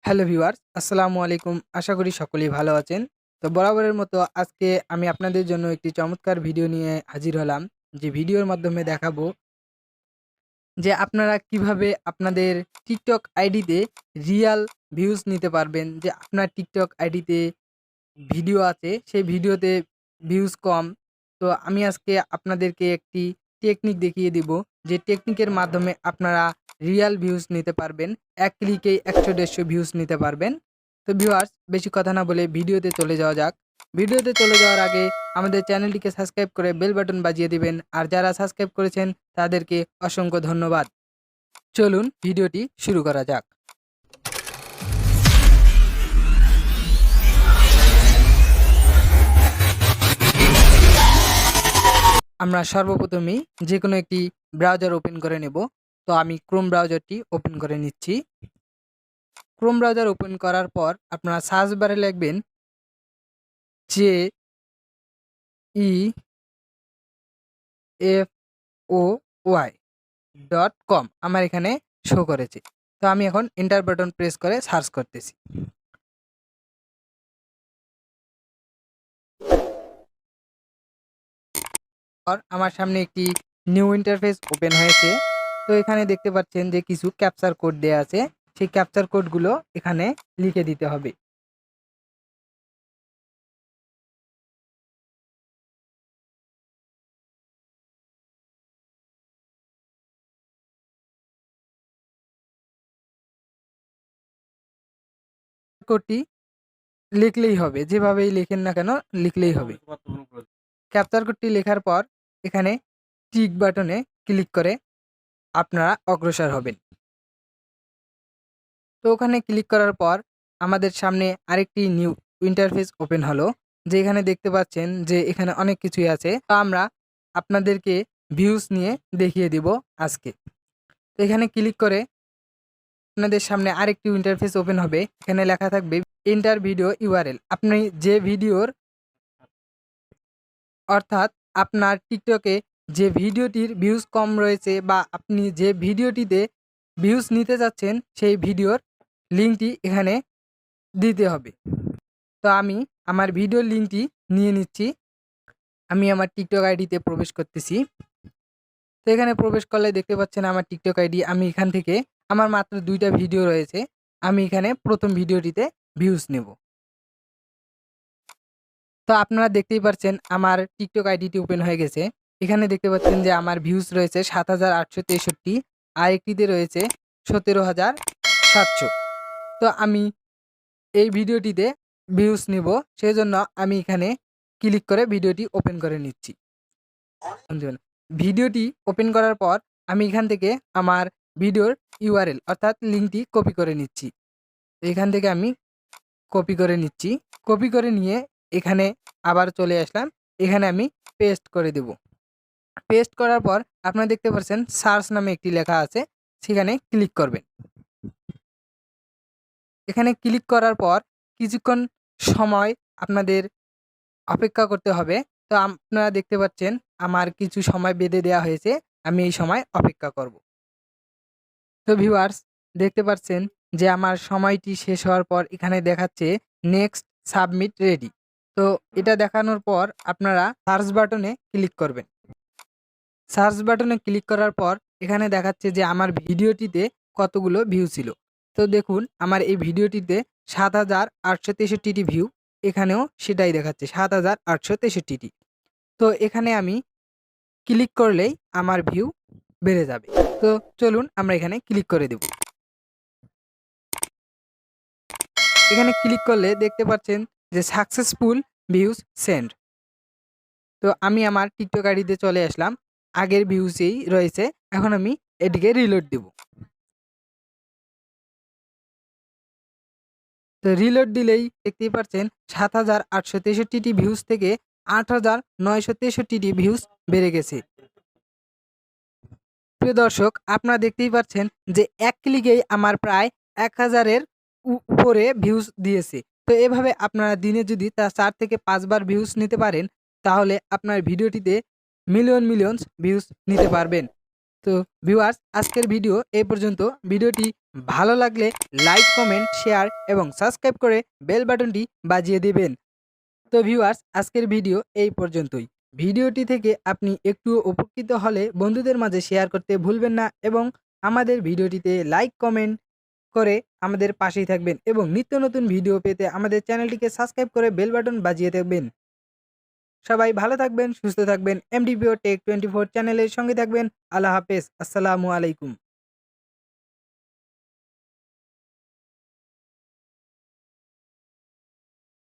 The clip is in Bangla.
হ্যালো ভিউয়ার্স, আসসালামু আলাইকুম। আশা করি সকলেই ভালো আছেন। তো বরাবরের মতো আজকে আমি আপনাদের জন্য একটি চমৎকার ভিডিও নিয়ে হাজির হলাম। যে ভিডিওর মাধ্যমে দেখাবো যে আপনারা কিভাবে আপনাদের টিকটক আইডিতে রিয়াল ভিউজ নিতে পারবেন। যে আপনার টিকটক আইডিতে ভিডিও আছে, সেই ভিডিওতে ভিউজ কম। তো আমি আজকে আপনাদেরকে একটি টেকনিক দেখিয়ে দিব, যে টেকনিকের মাধ্যমে আপনারা রিয়াল ভিউজ নিতে পারবেন। এক ক্লিকেই ১০০-১৫০ ভিউজ নিতে পারবেন। তো ভিউয়ার্স, বেশি কথা না বলে ভিডিওতে চলে যাওয়া যাক। ভিডিওতে চলে যাওয়ার আগে আমাদের চ্যানেলটিকে সাবস্ক্রাইব করে বেল বাটন বাজিয়ে দিবেন। আর যারা সাবস্ক্রাইব করেছেন তাদেরকে অসংখ্য ধন্যবাদ। চলুন ভিডিওটি শুরু করা যাক। আমরা সর্বপ্রথমেই যেকোনো একটি ব্রাউজার ওপেন করে নেব। তো আমি ক্রোম ব্রাউজারটি ওপেন করে নিচ্ছি। ক্রোম ব্রাউজার ওপেন করার পর আপনারা সার্চ বারে লিখবেন jefoy.com। আমার এখানে শো করেছে। তো আমি এখন এন্টার বাটন প্রেস করে সার্চ করতেছি। আর আমার সামনে একটি নিউ ইন্টারফেস ওপেন হয়েছে। তো এখানে দেখতে পাচ্ছেন যে কিছু ক্যাপচার কোড দেয়া আছে। সেই ক্যাপচার কোডগুলো এখানে লিখে দিতে হবে। কোডটি লিখলেই হবে, যেভাবেই লেখেন না কেন লিখলেই হবে। ক্যাপচার কোডটি লেখার পর এখানে টিক বাটনে ক্লিক করে আপনারা অগ্রসর হবেন। তো ওখানে ক্লিক করার পর আমাদের সামনে আরেকটি নিউ ইন্টারফেস ওপেন হলো। যে এখানে দেখতে পাচ্ছেন যে এখানে অনেক কিছুই আছে। তো আমরা আপনাদেরকে ভিউজ নিয়ে দেখিয়ে দিব আজকে। তো এখানে ক্লিক করে আপনাদের সামনে আরেকটি ইন্টারফেস ওপেন হবে। এখানে লেখা থাকবে এন্টার ভিডিও ইউআরএল। আপনি যে ভিডিওর অর্থাৎ আপনার টিকটকে যে ভিডিওটির ভিউজ কম রয়েছে বা আপনি যে ভিডিওটিতে ভিউজ নিতে যাচ্ছেন সেই ভিডিওর লিঙ্কটি এখানে দিতে হবে। তো আমি আমার ভিডিওর লিঙ্কটি নিয়ে নিচ্ছি। আমি আমার টিকটক আইডিতে প্রবেশ করতেছি। তো এখানে প্রবেশ করলে দেখতে পাচ্ছেন আমার টিকটক আইডি। আমি এখান থেকে আমার মাত্র ২টা ভিডিও রয়েছে। আমি এখানে প্রথম ভিডিওটিতে ভিউজ নেব। তো আপনারা দেখতেই পাচ্ছেন আমার টিকটক আইডিটি ওপেন হয়ে গেছে। এখানে দেখতে পাচ্ছেন যে আমার ভিউজ রয়েছে ৭৮৬৩। আর একটিতে রয়েছে ১৭,৭০০। তো আমি এই ভিডিওটিতে ভিউজ নিব, সেজন্য আমি এখানে ক্লিক করে ভিডিওটি ওপেন করে নিচ্ছি। ভিডিওটি ওপেন করার পর আমি এখান থেকে আমার ভিডিওর ইউআরএল অর্থাৎ লিঙ্কটি কপি করে নিচ্ছি। এখান থেকে আমি কপি করে নিচ্ছি। কপি করে নিয়ে এখানে আবার চলে আসলাম। এখানে আমি পেস্ট করে দেব। পেস্ট করার পর আপনারা দেখতে পাচ্ছেন সার্চ নামে একটি লেখা আছে, সেখানে ক্লিক করবেন। এখানে ক্লিক করার পর কিছুক্ষণ সময় আপনাদের অপেক্ষা করতে হবে। তো আপনারা দেখতে পাচ্ছেন আমার কিছু সময় বেঁধে দেওয়া হয়েছে। আমি এই সময় অপেক্ষা করব। তো ভিউয়ার্স, দেখতে পাচ্ছেন যে আমার সময়টি শেষ হওয়ার পর এখানে দেখাচ্ছে নেক্সট সাবমিট রেডি। তো এটা দেখানোর পর আপনারা সার্চ বাটনে ক্লিক করবেন। সার্চ বাটনে ক্লিক করার পর এখানে দেখাচ্ছে যে আমার ভিডিওটিতে কতগুলো ভিউ ছিল। তো দেখুন আমার এই ভিডিওটিতে ৭,৮৬৩টি ভিউ। এখানেও সেটাই দেখাচ্ছে ৭,৮৬৩টি। তো এখানে আমি ক্লিক করলেই আমার ভিউ বেড়ে যাবে। তো চলুন আমরা এখানে ক্লিক করে দেব। এখানে ক্লিক করলে দেখতে পাচ্ছেন যে সাকসেসফুল ভিউজ সেন্ড। তো আমি আমার টিকটক আইডিতে চলে আসলাম। আগের ভিউজেই রয়েছে। এখন আমি এটিকে রিলোড দিব। তো রিলোড দিলেই দেখতেই পাচ্ছেন ৭,৮৬৩টি ভিউজ থেকে ৮,৯৬৩টি ভিউজ বেড়ে গেছে। প্রিয় দর্শক, আপনারা দেখতেই পাচ্ছেন যে এক ক্লিকেই আমার প্রায় ১,০০০-এর উপরে ভিউজ দিয়েছে। তো এভাবে আপনারা দিনে যদি তা ৪ থেকে ৫ বার ভিউজ নিতে পারেন, তাহলে আপনার ভিডিওটিতে মিলিয়নস ভিউজ নিতে পারবেন। তো ভিউয়ার্স, আজকের ভিডিও এই পর্যন্ত। ভিডিওটি ভালো লাগলে লাইক, কমেন্ট, শেয়ার এবং সাবস্ক্রাইব করে বেল বাটনটি বাজিয়ে দিবেন। তো ভিউয়ার্স, আজকের ভিডিও এই পর্যন্তই। ভিডিওটি থেকে আপনি একটু উপকৃত হলে বন্ধুদের মাঝে শেয়ার করতে ভুলবেন না এবং আমাদের ভিডিওটিতে লাইক, কমেন্ট করে আমাদের পাশেই থাকবেন এবং নিত্য নতুন ভিডিও পেতে আমাদের চ্যানেলটিকে সাবস্ক্রাইব করে বেল বাটন বাজিয়ে থাকবেন। সবাই ভালো থাকবেন, সুস্থ থাকবেন। mdpo টেক 24 চ্যানেলের সঙ্গে থাকবেন। আল্লাহ হাফেজ। আসসালামু আলাইকুম।